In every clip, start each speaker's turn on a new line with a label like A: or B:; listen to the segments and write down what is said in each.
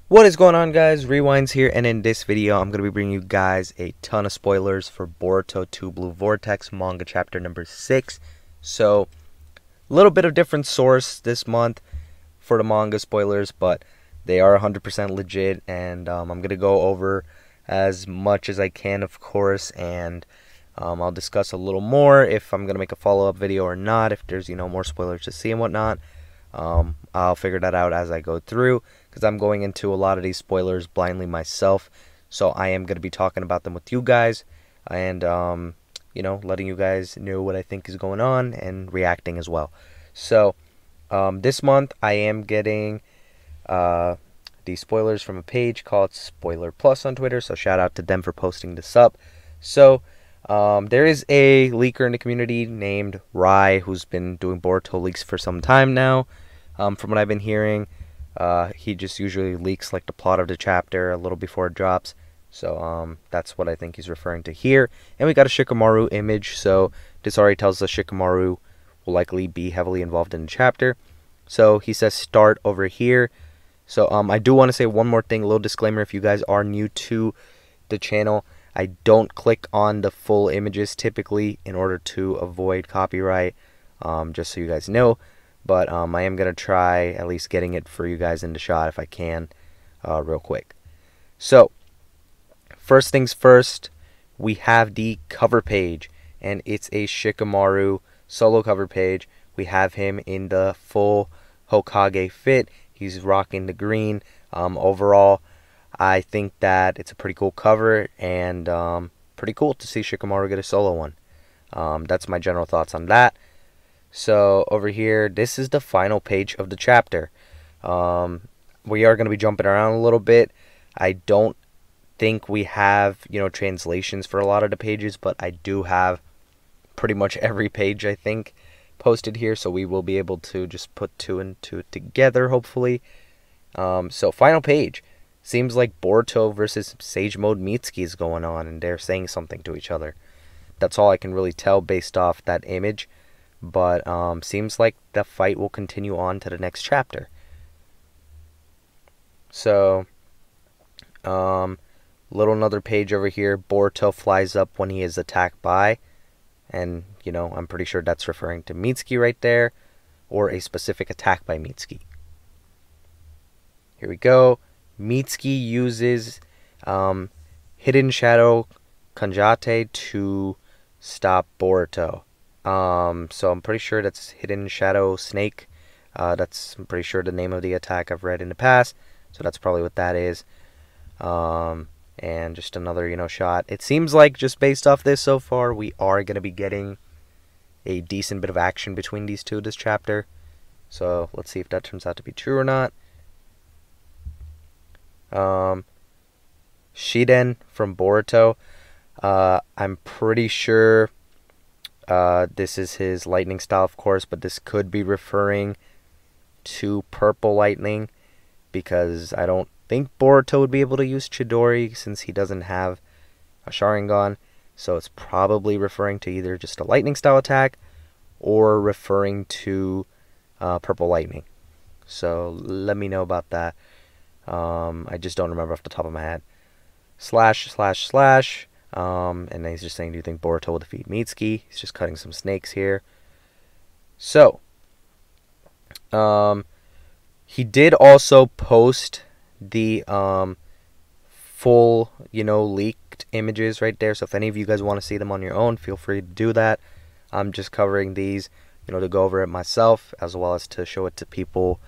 A: What is going on, guys? Rewinds here, and in this video I'm going to be bringing you guys a ton of spoilers for Boruto 2 Blue Vortex manga chapter number 6. So, a little bit of different source this month for the manga spoilers, but they are 100% legit, and I'm going to go over as much as I can, of course, and I'll discuss a little more if I'm going to make a follow-up video or not, if there's, more spoilers to see and whatnot. I'll figure that out as I go through, because I'm going into a lot of these spoilers blindly myself, so I am going to be talking about them with you guys, and, letting you guys know what I think is going on, and reacting as well. So, this month, I am getting, these spoilers from a page called Spoiler Plus on Twitter, so shout out to them for posting this up. So, there is a leaker in the community named Rai who's been doing Boruto leaks for some time now. From what I've been hearing, he just usually leaks like the plot of the chapter a little before it drops. So that's what I think he's referring to here. And we got a Shikamaru image, so this already tells us Shikamaru will likely be heavily involved in the chapter. So he says start over here. So I do want to say one more thing, a little disclaimer if you guys are new to the channel. I don't click on the full images typically in order to avoid copyright, just so you guys know. But I am going to try at least getting it for you guys in the shot if I can, real quick. So, first things first, we have the cover page, and it's a Shikamaru solo cover page. We have him in the full Hokage fit. He's rocking the green. Overall, I think that it's a pretty cool cover, and pretty cool to see Shikamaru get a solo one. That's my general thoughts on that. So, over here, this is the final page of the chapter. We are going to be jumping around a little bit. I don't think we have, translations for a lot of the pages, but I do have pretty much every page, I think, posted here, so we will be able to just put two and two together, hopefully. So, final page. Seems like Boruto versus Sage Mode Mitsuki is going on, and they're saying something to each other. That's all I can really tell based off that image. But seems like the fight will continue on to the next chapter. So, little another page over here. Boruto flies up when he is attacked by, and I'm pretty sure that's referring to Mitsuki right there, or a specific attack by Mitsuki. Here we go. Mitsuki uses Hidden Shadow Kanjate to stop Boruto. So I'm pretty sure that's Hidden Shadow Snake. I'm pretty sure the name of the attack I've read in the past. So that's probably what that is. And just another, shot. It seems like just based off this so far, we are going to be getting a decent bit of action between these two this chapter. So let's see if that turns out to be true or not. Shiden from Boruto. I'm pretty sure this is his lightning style, of course, but this could be referring to purple lightning, because I don't think Boruto would be able to use Chidori since he doesn't have a Sharingan. So it's probably referring to either just a lightning style attack or referring to purple lightning. So let me know about that. I just don't remember off the top of my head. Slash. And then he's just saying, do you think Boruto will defeat Mitsuki? He's just cutting some snakes here. So, he did also post the full, leaked images right there. So if any of you guys want to see them on your own, feel free to do that. I'm just covering these, to go over it myself, as well as to show it to people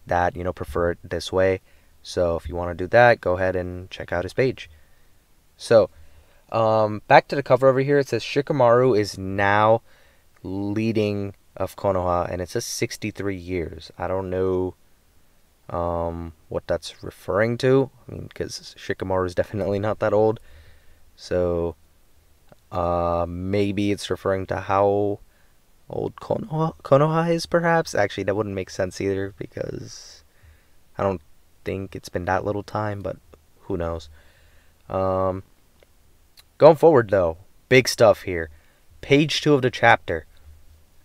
A: that, prefer it this way. So if you want to do that, go ahead and check out his page. So, back to the cover over here. It says Shikamaru is now leading of Konoha, and it says 63 years. I don't know what that's referring to. I mean, because Shikamaru is definitely not that old. So, maybe it's referring to how old Konoha is, perhaps. Actually, that wouldn't make sense either, because I don't think it's been that little time, but who knows. Going forward, though, big stuff here. Page 2 of the chapter.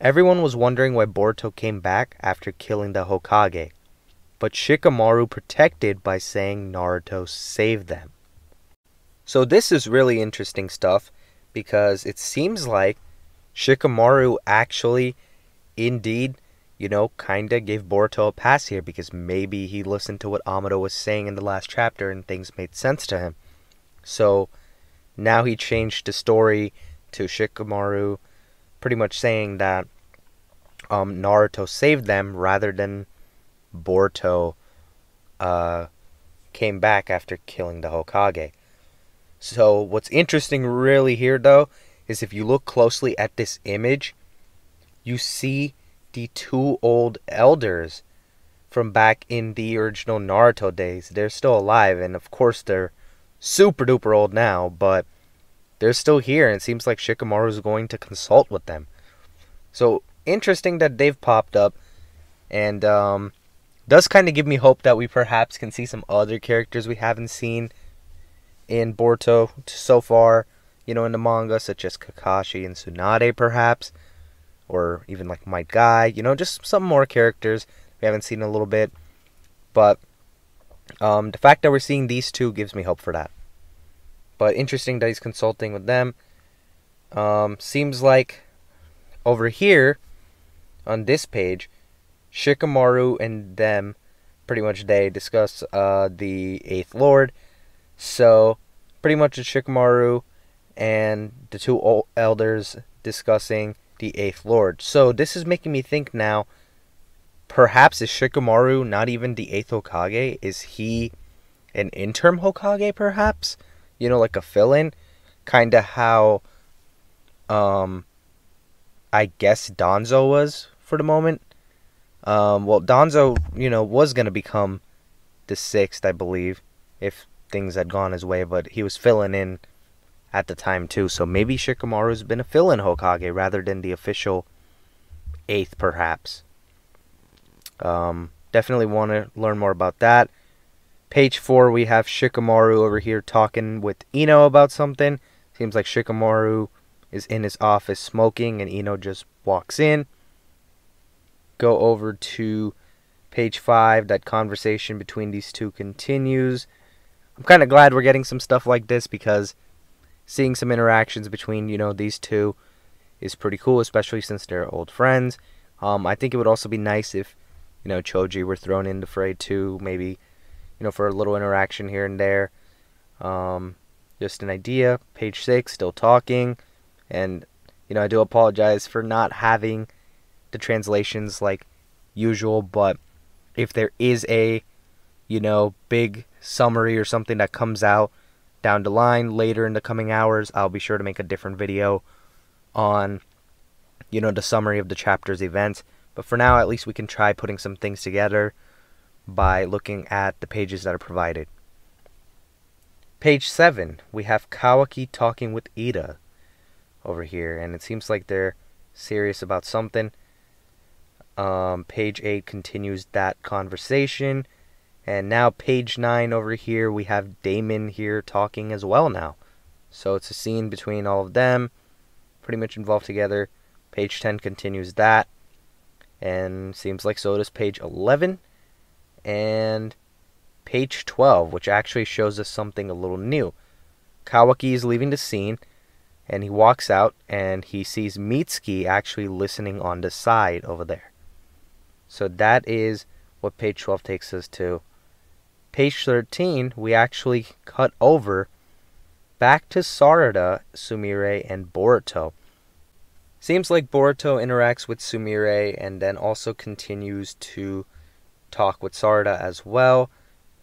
A: Everyone was wondering why Boruto came back after killing the Hokage. but Shikamaru protected by saying Naruto saved them. So this is really interesting stuff because it seems like Shikamaru actually, indeed, kinda gave Boruto a pass here because maybe he listened to what Amado was saying in the last chapter and things made sense to him. So now he changed the story to Shikamaru pretty much saying that Naruto saved them rather than Boruto came back after killing the Hokage. So what's interesting really here though is if you look closely at this image, you see the two old elders from back in the original Naruto days. They're still alive, and of course they're super duper old now, but they're still here, and it seems like Shikamaru is going to consult with them. So interesting that they've popped up, and does kind of give me hope that we perhaps can see some other characters we haven't seen in Boruto so far, in the manga, such as Kakashi and Tsunade perhaps, or even like Might Guy, just some more characters we haven't seen in a little bit. But the fact that we're seeing these two gives me hope for that. But interesting that he's consulting with them. Seems like over here on this page, Shikamaru and them, pretty much they discuss the 8th Lord. So pretty much it's Shikamaru and the two elders discussing the 8th Lord. So this is making me think now, perhaps is Shikamaru not even the 8th Hokage? Is he an interim Hokage perhaps? Like a fill-in? Kinda how I guess Danzo was for the moment. Well, Danzo, was going to become the 6th, I believe, if things had gone his way, but he was filling in at the time too. So maybe Shikamaru's been a fill-in Hokage rather than the official 8th, perhaps. Definitely want to learn more about that. Page 4, we have Shikamaru over here talking with Ino about something. Seems like Shikamaru is in his office smoking, and Ino just walks in. Go over to page 5. That conversation between these two continues. I'm kind of glad we're getting some stuff like this because seeing some interactions between, these two is pretty cool, especially since they're old friends. I think it would also be nice if, Choji were thrown in the fray too, maybe, for a little interaction here and there. Just an idea. Page 6, still talking. And, I do apologize for not having the translations like usual, but if there is a, big summary or something that comes out down the line later in the coming hours, I'll be sure to make a different video on, the summary of the chapter's events. But for now, at least we can try putting some things together by looking at the pages that are provided. Page 7, we have Kawaki talking with Ida over here, and it seems like they're serious about something. Page 8 continues that conversation. And now page 9 over here, we have Damon here talking as well now. So it's a scene between all of them, pretty much involved together. Page 10 continues that. And seems like so does page 11. And page 12, which actually shows us something a little new. Kawaki is leaving the scene, and he walks out, and he sees Mitsuki actually listening on the side over there. So that is what page 12 takes us to. Page 13, we actually cut over back to Sarada, Sumire, and Boruto. Seems like Boruto interacts with Sumire and then also continues to talk with Sarada as well.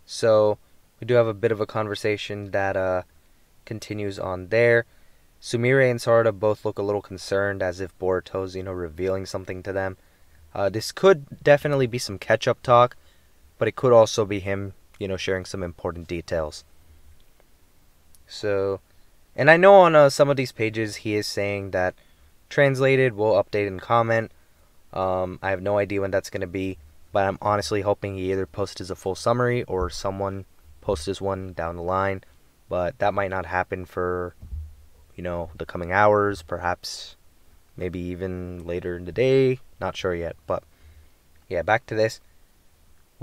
A: So we do have a bit of a conversation that continues on there. Sumire and Sarada both look a little concerned, as if Boruto's, revealing something to them. This could definitely be some catch-up talk, but it could also be him, sharing some important details. So, and I know on some of these pages he is saying that translated, we'll update and comment. I have no idea when that's going to be, but I'm honestly hoping he either posts as a full summary or someone posts as one down the line. But that might not happen for, the coming hours, perhaps maybe even later in the day. Not sure yet, but yeah, back to this.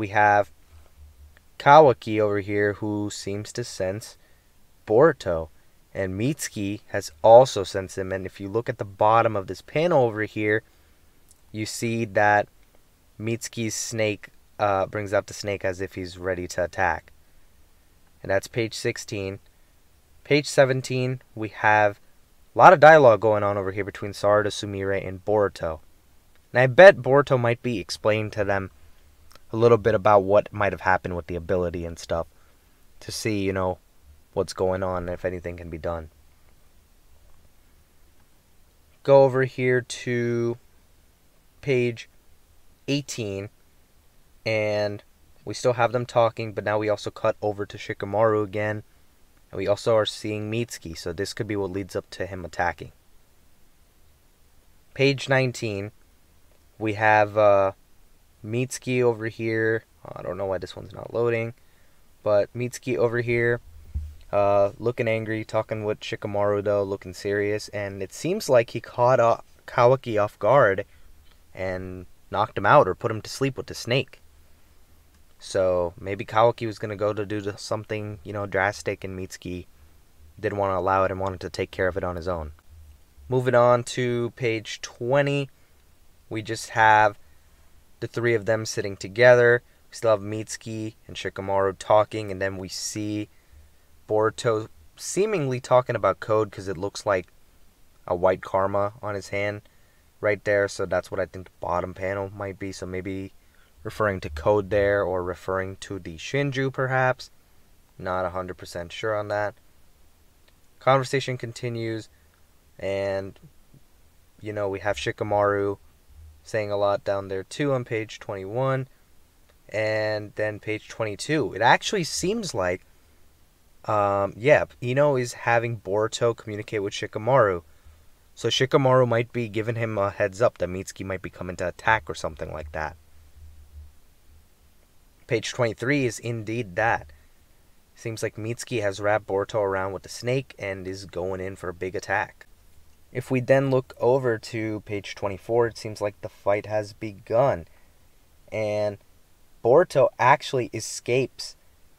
A: we have Kawaki over here who seems to sense Boruto. And Mitsuki has also sensed him. And if you look at the bottom of this panel over here, you see that Mitsuki's snake brings out the snake as if he's ready to attack. And that's page 16. Page 17, we have a lot of dialogue going on over here between Sarada, Sumire, and Boruto. And I bet Boruto might be explaining to them a little bit about what might have happened with the ability and stuff, to see, you know, what's going on and if anything can be done. Go over here to page 18, and we still have them talking, but now we also cut over to Shikamaru again, and we also are seeing Mitsuki, so this could be what leads up to him attacking. Page 19, we have Mitsuki over here. I don't know why this one's not loading, but Mitsuki over here, looking angry, talking with Shikamaru though, looking serious, and it seems like he caught Kawaki off guard and knocked him out or put him to sleep with the snake. So maybe Kawaki was going to go to do something, you know, drastic, and Mitsuki didn't want to allow it and wanted to take care of it on his own. Moving on to page 20, we just have the three of them sitting together. We still have Mitsuki and Shikamaru talking, and then we see Boruto seemingly talking about code because it looks like a white karma on his hand right there. So that's what I think the bottom panel might be. So maybe referring to code there, or referring to the Shinju perhaps. Not 100% sure on that. Conversation continues, and you know, we have Shikamaru saying a lot down there too on page 21. And then page 22, it actually seems like Ino is having Boruto communicate with Shikamaru. So Shikamaru might be giving him a heads up that Mitsuki might be coming to attack or something like that. Page 23 is indeed that. Seems like Mitsuki has wrapped Boruto around with the snake and is going in for a big attack. If we then look over to page 24, it seems like the fight has begun. And Boruto actually escapes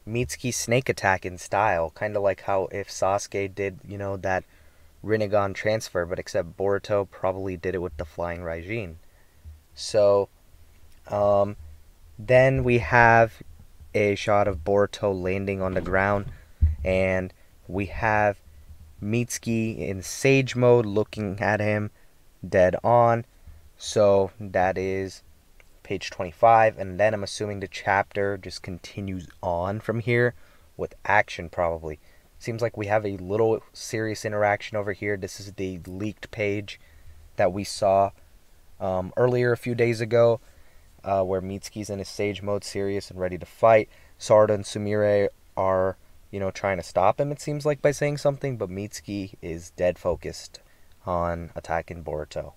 A: Mitsuki's snake attack in style. Kind of like how if Sasuke did, you know, that Rinnegan transfer, but except Boruto probably did it with the flying Raijin. So, then we have a shot of Boruto landing on the ground, and we have Mitsuki in Sage mode looking at him dead on. So that is page 25, and then I'm assuming the chapter just continues on from here with action probably. Seems like we have a little serious interaction over here. This is the leaked page that we saw earlier a few days ago, where Mitsuki's in his Sage mode, serious and ready to fight. Sarada and Sumire are, you know, trying to stop him, it seems like, by saying something, but Mitsuki is dead focused on attacking Boruto.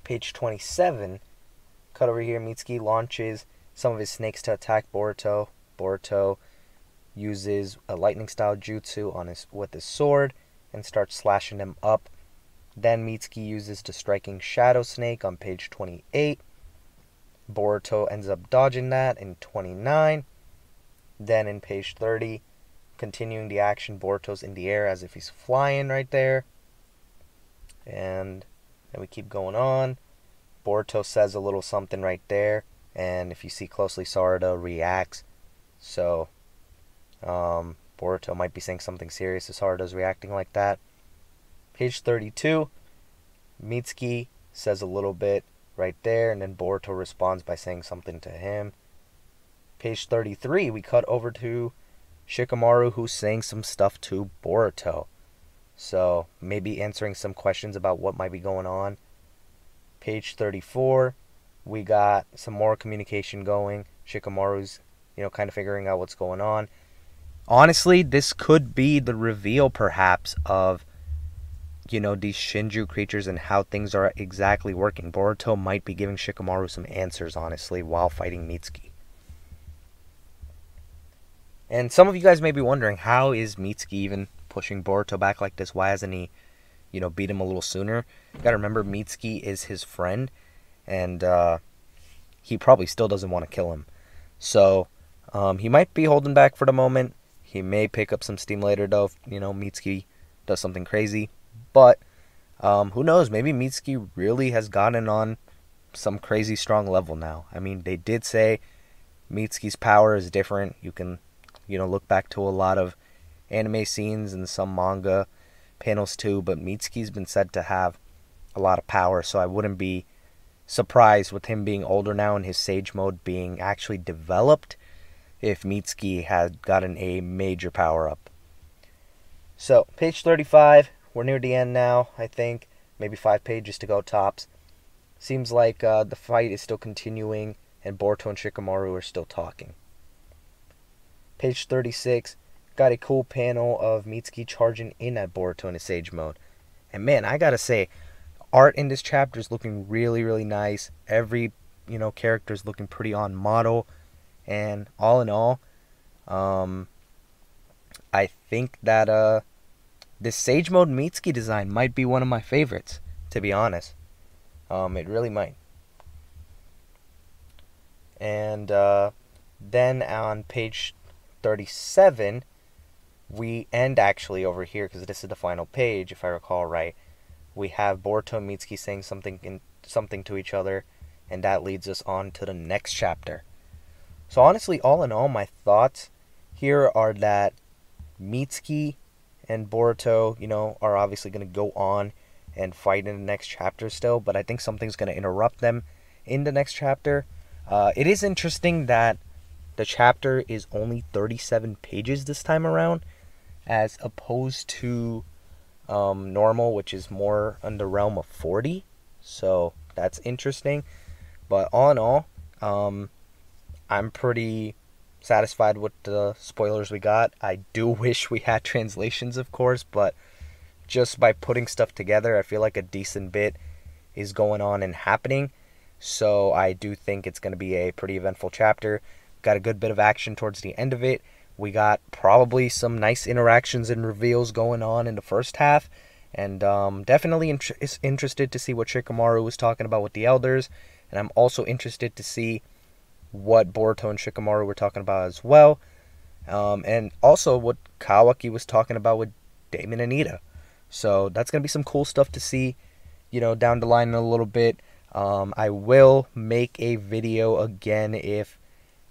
A: Page 27, cut over here, Mitsuki launches some of his snakes to attack Boruto. Boruto uses a lightning style jutsu with his sword and starts slashing them up. Then Mitsuki uses the striking shadow snake on page 28. Boruto ends up dodging that in 29. Then in page 30, continuing the action, Boruto's in the air as if he's flying right there. And then we keep going on. Boruto says a little something right there. And if you see closely, Sarada reacts. So, Boruto might be saying something serious as Sarada's reacting like that. Page 32, Mitsuki says a little bit right there, and then Boruto responds by saying something to him. Page 33, we cut over to Shikamaru, who's saying some stuff to Boruto. So, maybe answering some questions about what might be going on. Page 34, we got some more communication going. Shikamaru's, you know, kind of figuring out what's going on. Honestly, this could be the reveal, perhaps, of, you know, these Shinju creatures and how things are exactly working. Boruto might be giving Shikamaru some answers, honestly, while fighting Mitsuki. And some of you guys may be wondering, how is Mitsuki even pushing Boruto back like this? Why hasn't he, you know, beat him a little sooner? You gotta remember, Mitsuki is his friend, and he probably still doesn't want to kill him. So he might be holding back for the moment. He may pick up some steam later, though, if, Mitsuki does something crazy. But who knows? Maybe Mitsuki really has gotten on some crazy strong level now. I mean, they did say Mitsuki's power is different. You can, look back to a lot of anime scenes and some manga panels too, but Mitsuki's been said to have a lot of power, so I wouldn't be surprised with him being older now and his Sage Mode being actually developed if Mitsuki had gotten a major power up. So, page 35, we're near the end now, I think. Maybe 5 pages to go tops. Seems like the fight is still continuing and Boruto and Shikamaru are still talking. Page 36, got a cool panel of Mitsuki charging in at Boruto in his Sage Mode. And man, I gotta say, art in this chapter is looking really, really nice. Every, character is looking pretty on model. And all in all, I think that this Sage Mode Mitsuki design might be one of my favorites, to be honest. It really might. And then on page 37, we end actually over here, because this is the final page, if I recall right. We have Boruto and Mitsuki saying something to each other, and that leads us on to the next chapter. So honestly, all in all, my thoughts here are that Mitsuki and Boruto, are obviously going to go on and fight in the next chapter still, but I think something's going to interrupt them in the next chapter. It is interesting that the chapter is only 37 pages this time around, as opposed to normal, which is more in the realm of 40. So that's interesting. But all in all, I'm pretty satisfied with the spoilers we got. I do wish we had translations, of course, but just by putting stuff together, I feel like a decent bit is going on and happening. So I do think it's going to be a pretty eventful chapter. Got a good bit of action towards the end of it. We got probably some nice interactions and reveals going on in the first half. And definitely interested to see what Shikamaru was talking about with the elders. And I'm also interested to see what Boruto and Shikamaru were talking about as well. And also what Kawaki was talking about with Damon and Ida. So that's going to be some cool stuff to see, down the line in a little bit. I will make a video again if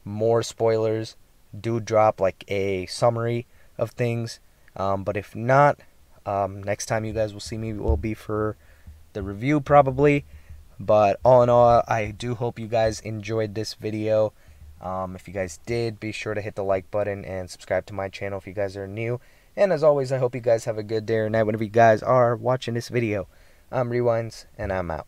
A: more spoilers do drop, like a summary of things. But if not, next time you guys will see me will be for the review probably. But all in all, I do hope you guys enjoyed this video. If you guys did, be sure to hit the like button and subscribe to my channel if you guys are new. And as always, I hope you guys have a good day or night whenever you guys are watching this video. I'm Rewinds, and I'm out.